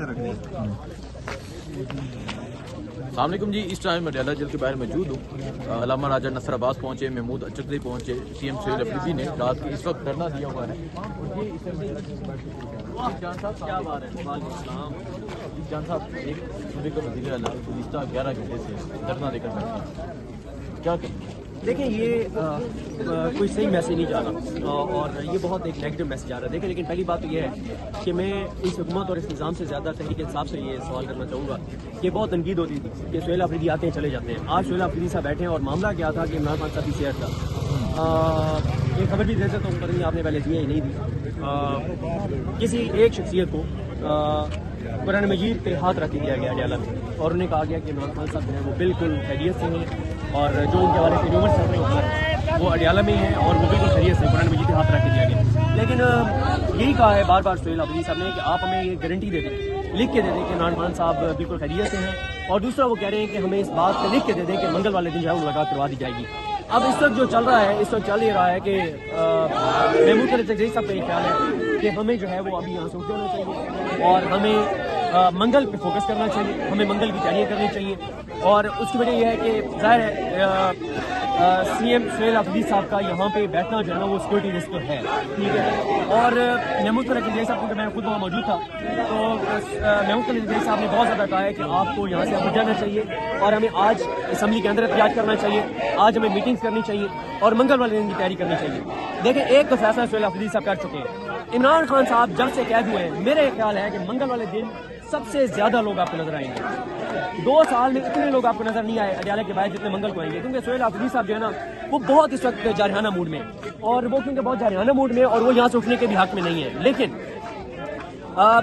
السلام علیکم جی، اس time Adiala jail کے باہر موجود ہوں. علامہ راجہ نصر عباس پہنچے، محمود اچکزئی پہنچے، سی ایم سہیل افریدی نے رات کی اس وقت دھرنا دیا ہوا ہے. جان صاحب کیا بات ہے؟ وعلیکم السلام. جان صاحب، ایک صوبے کا وزیر اعلیٰ گزشتہ 11 گھنٹے سے دھرنا دے کر بیٹھے ہیں، کیا کہیں؟ دیکھیں، یہ کوئی صحیح میسیج نہیں جا رہا اور یہ بہت ایک نیگیٹو میسیج آ رہا ہے. دیکھیں، لیکن پہلی بات تو یہ ہے کہ میں اس حکومت اور اس نظام سے زیادہ تحریک انصاف سے یہ سوال کرنا چاہوں گا کہ بہت تنقید ہوتی تھی کہ سہیل افریدی آتے ہیں چلے جاتے ہیں. آج سہیل افریدی صاحب بیٹھے ہیں اور معاملہ کیا تھا کہ عمران خان صاحب کی صحت کا یہ خبر بھی دیتے تو پتہ نہیں آپ نے پہلے دی ہے ہی نہیں دی. کسی ایک شخصیت کو قرآن مجید پہ ہاتھ رکھ دیا گیا اڈیالہ میں اور انہیں کہا گیا کہ عمران خان صاحب جو ہیں وہ بالکل خیریت سے ہیں اور جو ان کے حوالے سے ریومرز چل رہے ہیں وہ اڈیالہ میں ہیں اور وہ بالکل خیریت سے قرآن مجید پہ ہاتھ رکھ دیا گیا. لیکن یہی کہا ہے بار بار سہیل افریدی صاحب نے کہ آپ ہمیں یہ گارنٹی دے دیں، لکھ کے دے دیں کہ عمران خان صاحب بالکل خیریت سے ہیں. اور دوسرا وہ کہہ رہے ہیں کہ ہمیں اس بات کو لکھ کے دے دیں کہ منگل والے دن جو ہے ملاقات کروا دی جائے گی. اب اس وقت جو چل رہا ہے، اس وقت چل یہ رہا ہے کہ محمود اچکزئی صاحب کا یہ خیال ہے کہ ہمیں جو ہے وہ ابھی یہاں سے اٹھ جانا چاہیے اور ہمیں منگل پہ فوکس کرنا چاہیے، ہمیں منگل کی تیاریاں کرنی چاہیے. اور اس کی وجہ یہ ہے کہ ظاہر ہے سی ایم سہیل افریدی صاحب کا یہاں پہ بیٹھنا جو ہے نا وہ سیکورٹی رسک ہے، ٹھیک ہے. اور محمود اچکزئی صاحب کیونکہ میں خود وہاں موجود تھا تو محمود اچکزئی صاحب نے بہت زیادہ کہا ہے کہ آپ کو یہاں سے اٹھ جانا چاہیے اور ہمیں آج اسمبلی کے اندر احتجاج کرنا چاہیے، آج ہمیں میٹنگز کرنی چاہیے اور منگل والے دن کی تیاری کرنی چاہیے. دیکھیں، ایک تو فیصلہ سہیل افریدی صاحب کر چکے ہیں، عمران خان صاحب جب سے قید ہوئے ہیں میرا خیال ہے کہ منگل والے دن سب سے زیادہ لوگ آپ کو نظر آئیں گے. 2 سال میں اتنے لوگ آپ کو نظر نہیں آئے اڈیالہ کے باہر جتنے منگل کو آئیں گے، کیونکہ سہیل افریدی صاحب جو ہے نا وہ بہت اس وقت جارحانہ موڈ میں اور وہ کیونکہ بہت جارحانہ موڈ میں اور وہ یہاں سے اٹھنے کے بھی حق میں نہیں ہے. لیکن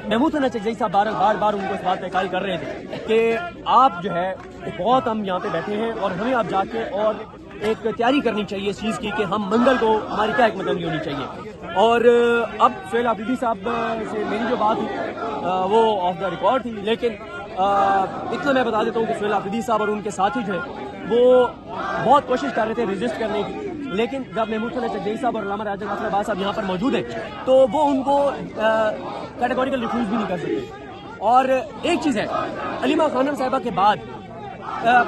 محمود اچکزئی صاحب بار بار ان کو اس بات پہ قائل کر رہے تھے کہ آپ جو ہے بہت ہم یہاں پہ بیٹھے ہیں اور ہمیں آپ جا کے اور ایک تیاری کرنی چاہیے اس چیز کی کہ ہم منگل کو ہماری کیا حکمت عملی ہونی چاہیے. اور اب سہیل افریدی صاحب سے میری جو بات ہوئی وہ آف دا ریکارڈ تھی، لیکن اتنا میں بتا دیتا ہوں کہ سہیل افریدی صاحب اور ان کے ساتھی جو ہیں وہ بہت کوشش کر رہے تھے ریزسٹ کرنے کی. لیکن جب محمود اچکزئی صاحب اور علامہ راجہ نصر عباس صاحب یہاں پر موجود ہیں تو وہ ان کو کیٹیگوریکل ریفیوز بھی نہیں کر سکتے. اور ایک چیز ہے، علیمہ خانم صاحبہ کے بعد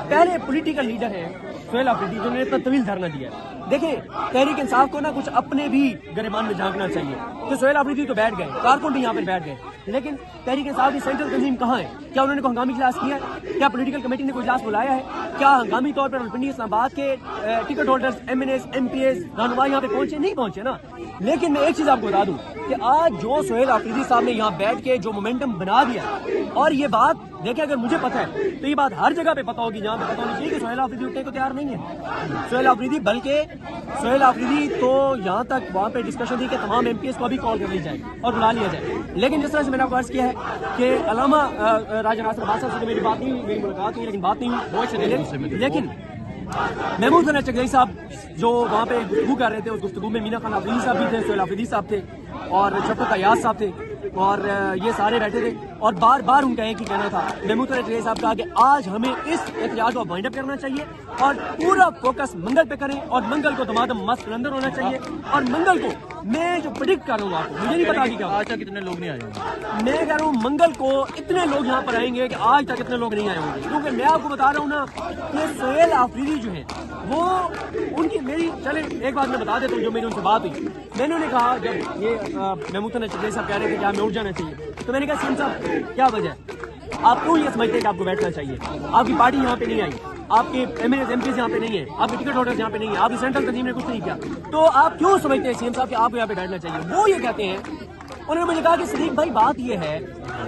پہلے پولیٹیکل لیڈر ہیں سہیل افریدی جنہوں نے اتنا طویل دھرنا دیا ہے. دیکھیں، تحریک انصاف کو نا کچھ اپنے بھی گریبان میں جھانکنا چاہیے کہ سہیل افریدی تو بیٹھ گئے، کارکن بھی یہاں پر بیٹھ گئے، لیکن تحریک انصاف کی سینٹرل تنظیم کہاں ہے؟ کیا انہوں نے کوئی ہنگامی اجلاس کیا ہے؟ کیا پولیٹیکل کمیٹی نے کوئی اجلاس بلایا ہے؟ کیا ہنگامی طور پر راولپنڈی اسلام آباد کے ticket holders M N As M P As رہنما یہاں پہ پہنچے؟ نہیں پہنچے نا. لیکن میں ایک چیز آپ کو بتا دوں کہ آج جو سہیل افریدی صاحب نے یہاں بیٹھ کے جو مومنٹم بنا دیا اور یہ بات دیکھیں اگر مجھے پتہ ہے تو یہ بات ہر جگہ پہ پتہ ہوگی، جہاں پہ پتہ ہونی چاہیے کہ سہیل افریدی اٹھنے کو تیار نہیں ہے. سہیل افریدی بلکہ سہیل افریدی تو یہاں تک وہاں پہ ڈسکشن تھی کہ تمام ایم پی ایس کو ابھی کال کر لی جائے اور بلا لیا جائے. لیکن جس طرح سے میں نے آپ کو عرض کیا ہے کہ علامہ راجہ ناصر عباس صاحب سے میری بات نہیں ہوئی، میری ملاقات ہوئی لیکن بات نہیں ہوئی بہت شدید. لیکن محمود اچکزئی صاحب جو وہاں پہ گفتگو کر رہے تھے اس گفتگو میں مینا خان افریدی صاحب بھی تھے، سہیل افریدی صاحب تھے اور شفقت ایاز صاحب تھے اور یہ سارے بیٹھے تھے اور بار بار ان کا ایک ہی کہنا تھا. محمود اچکزئی صاحب کہا کہ آج ہمیں اس احتجاج کو وائنڈ اپ کرنا چاہیے اور پورا فوکس منگل پہ کریں اور منگل کو دمادم مست اندر ہونا چاہیے. اور منگل کو میں جو پریڈکٹ کر رہا ہوں آپ کو، مجھے نہیں پتا کہ آج تک کتنے لوگ نہیں آئے ہوں گے. میں کہہ رہا ہوں منگل کو اتنے لوگ یہاں پر آئیں گے کہ آج تک اتنے لوگ نہیں آئے ہوں گے. کیونکہ میں آپ کو بتا رہا ہوں نا کہ سہیل افریدی جو ہیں وہ ان کی میری چلیں ایک بات میں بتا دیتا ہوں جو میری ان سے بات ہوئی. میں نے انہیں کہا جب یہ محمود اچکزئی صاحب کہہ رہے تھے کہ ہمیں اٹھ جانا چاہیے تو میں نے کہا سی ایم صاحب کیا وجہ ہے؟ آپ کیوں یہ سمجھتے ہیں کہ آپ کو بیٹھنا چاہیے؟ آپ کی پارٹی یہاں پہ نہیں آئی، آپ کے M N As M Ps یہاں پہ نہیں ہے، آپ کے ٹکٹ ہولڈرز یہاں پہ نہیں ہے، آپ کی سینٹرل تنظیم نے کچھ نہیں کیا، تو آپ کیوں سمجھتے ہیں سی ایم صاحب کہ آپ کو یہاں پہ بیٹھنا چاہیے؟ وہ یہ کہتے ہیں، انہوں نے مجھے کہا کہ صدیق بھائی بات یہ ہے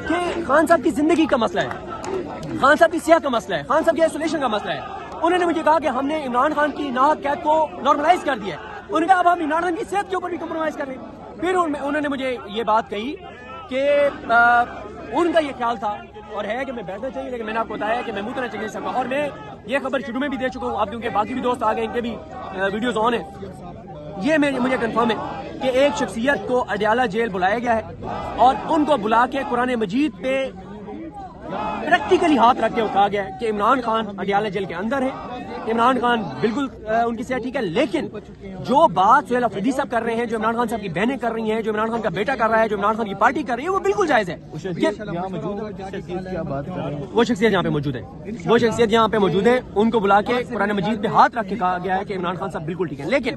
کہ خان صاحب کی زندگی کا مسئلہ ہے، خان صاحب کی صحت کا مسئلہ ہے، خان صاحب کی آئسولیشن کا مسئلہ ہے. انہوں نے مجھے کہا کہ ہم نے عمران خان کی ناحق قید کو نارملائز کر دیا ہے. انہوں نے کہا اب ہم عمران خان کی صحت کے اوپر بھی کمپرومائز کر رہے ہیں. پھر انہوں نے مجھے یہ بات کہی کہ ان کا یہ خیال تھا اور ہے کہ میں بیٹھنا چاہیے، لیکن میں نے آپ کو بتایا کہ محمود اچکزئی صاحب کا، اور میں یہ خبر شروع میں بھی دے چکا ہوں اب کیونکہ باقی بھی دوست آ گئے ان کے بھی ویڈیوز آن ہیں. یہ مجھے کنفرم ہے کہ ایک شخصیت کو اڈیالہ جیل بلایا گیا ہے اور ان کو بلا کے قرآن مجید پہ پریکٹیکلی ہاتھ رکھ کے کہا گیا ہے کہ عمران خان اڈیالہ جیل کے اندر ہے کہ عمران خان بالکل ان کی صحت ٹھیک ہے، لیکن جو بات سہیل افریدی صاحب کر رہے ہیں، جو عمران خان صاحب کی بہنیں کر رہی ہیں، جو عمران خان کا بیٹا کر رہا ہے، جو عمران خان کی پارٹی کر رہی ہے، وہ بالکل جائز ہے. یہاں موجود ہے بات کر رہے ہیں. وہ شخصیت یہاں پہ موجود ہے، وہ شخصیت یہاں پہ موجود ہے، ان کو بلا کے قرآن مجید پہ ہاتھ رکھ کے کہا گیا ہے کہ عمران خان صاحب بالکل ٹھیک ہے. لیکن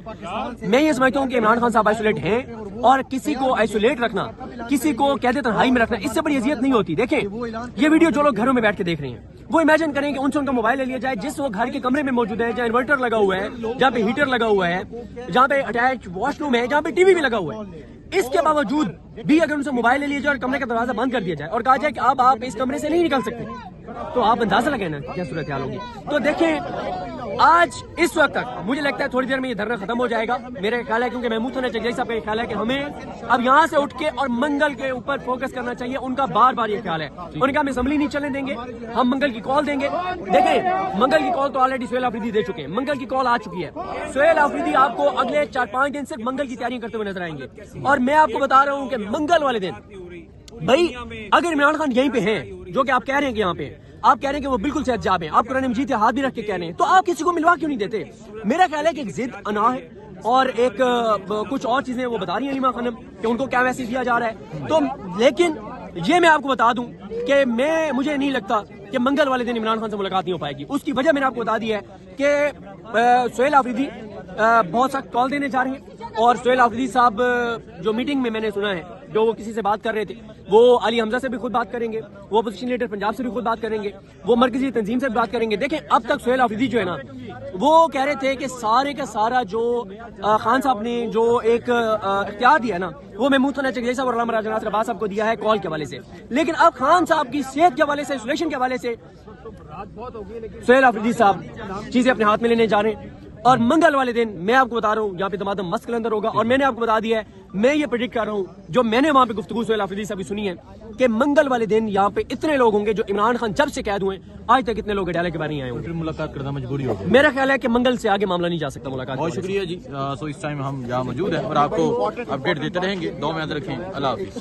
میں یہ سمجھتا ہوں کہ عمران خان صاحب آئسولیٹ ہیں، اور کسی کو آئسولیٹ رکھنا، کسی کو قید تنہائی میں رکھنا، اس سے بڑی اذیت نہیں ہوتی. دیکھیں یہ ویڈیو جو لوگ گھروں میں بیٹھ کے دیکھ رہے ہیں، وہ امیجن کریں کہ ان سے ان کا موبائل لے لیا جائے، جس وہ گھر کے کمرے میں موجود ہے، جہاں انورٹر لگا ہوا ہے، جہاں پہ ہیٹر لگا ہوا ہے، جہاں پہ اٹیچ واش روم ہے، جہاں پہ ٹی وی بھی لگا ہوا ہے. اس کے باوجود بھی اگر ان سے موبائل لے لیا جائے اور کمرے کا دروازہ بند کر دیا جائے اور کہا جائے کہ اب آپ اس کمرے سے نہیں نکل سکتے، تو آپ اندازہ لگائیں نا کیا صورتحال ہوگی. تو دیکھیں آج اس وقت تک مجھے لگتا ہے تھوڑی دیر میں یہ دھرنا ختم ہو جائے گا، میرا خیال ہے، کیونکہ محمود حسین چغیائی صاحب کا یہ خیال ہے کہ ہمیں اب یہاں سے اٹھ کے اور منگل کے اوپر فوکس کرنا چاہیے. ان کا بار بار یہ خیال ہے، ان کا ہم اسمبلی نہیں چلنے دیں گے، ہم منگل کی کال دیں گے. دیکھیں منگل کی کال تو آلریڈی سہیل آفریدی دے چکے ہیں، منگل کی کال آ چکی ہے. سہیل آفریدی آپ کو اگلے 4-5 دن صرف منگل کی تیاریاں کرتے ہوئے نظر آئیں گے. اور میں آپ کو بتا رہا ہوں کہ منگل والے دن بھائی اگر عمران خان یہیں پہ ہیں، جو کہ آپ کہہ رہے ہیں کہ یہاں پہ آپ کہہ رہے ہیں کہ وہ بالکل صحت یاب ہیں، آپ قرآن مجید سے ہاتھ بھی رکھ کے کہہ رہے ہیں، تو آپ کسی کو ملوا کیوں نہیں دیتے؟ میرا خیال ہے کہ ایک ضد انا ہے اور ایک کچھ اور چیزیں وہ بتا رہی ہیں علیمہ خانم کہ ان کو کیا میسج دیا جا رہا ہے. تو لیکن یہ میں آپ کو بتا دوں کہ مجھے نہیں لگتا کہ منگل والے دن عمران خان سے ملاقات نہیں ہو پائے گی. اس کی وجہ میں نے آپ کو بتا دی ہے کہ سہیل آفریدی بہت سخت کال دینے جا رہے ہیں، اور سہیل آفریدی صاحب جو میٹنگ میں نے سنا ہے، جو وہ کسی سے بات کر رہے تھے، وہ علی حمزہ سے بھی خود بات کریں گے، وہ اپوزیشن لیڈر پنجاب سے بھی خود بات کریں گے، وہ مرکزی تنظیم سے بھی بات کریں گے. دیکھیں اب تک سہیل آفریدی جو ہے نا وہ کہہ رہے تھے کہ سارے کا سارا جو خان صاحب نے جو ایک اختیار دیا ہے نا وہ محمود حسین چغیائی صاحب اور علامہ راجہ ناصر عباس صاحب کو دیا ہے کال کے حوالے سے. لیکن اب خان صاحب کی صحت کے حوالے سے، آئسولیشن کے حوالے سے سہیل آفریدی صاحب چیزیں اپنے ہاتھ میں لینے جا رہے ہیں. اور منگل والے دن میں آپ کو بتا رہا ہوں یہاں پہ دمادم مست کلندر ہوگا. اور میں نے آپ کو بتا دیا ہے، میں یہ پریڈکٹ کر رہا ہوں، جو میں نے وہاں پہ گفتگو سہیل آفریدی صاحب کی سنی ہے، کہ منگل والے دن یہاں پہ اتنے لوگ ہوں گے جو عمران خان جب سے قید ہوئے آج تک اتنے لوگ اڈالے کے بعد نہیں آئے ہوں گے. ملاقات کرنا مجبوری ہوگی. میرا خیال ہے کہ منگل سے آگے معاملہ نہیں جا سکتا ملاقات. بہت شکریہ جی. سو اس ٹائم ہم یہاں موجود ہیں اور آپ کو اپڈیٹ دیتے رہیں گے. دعا میں یاد رکھیں. اللہ حافظ.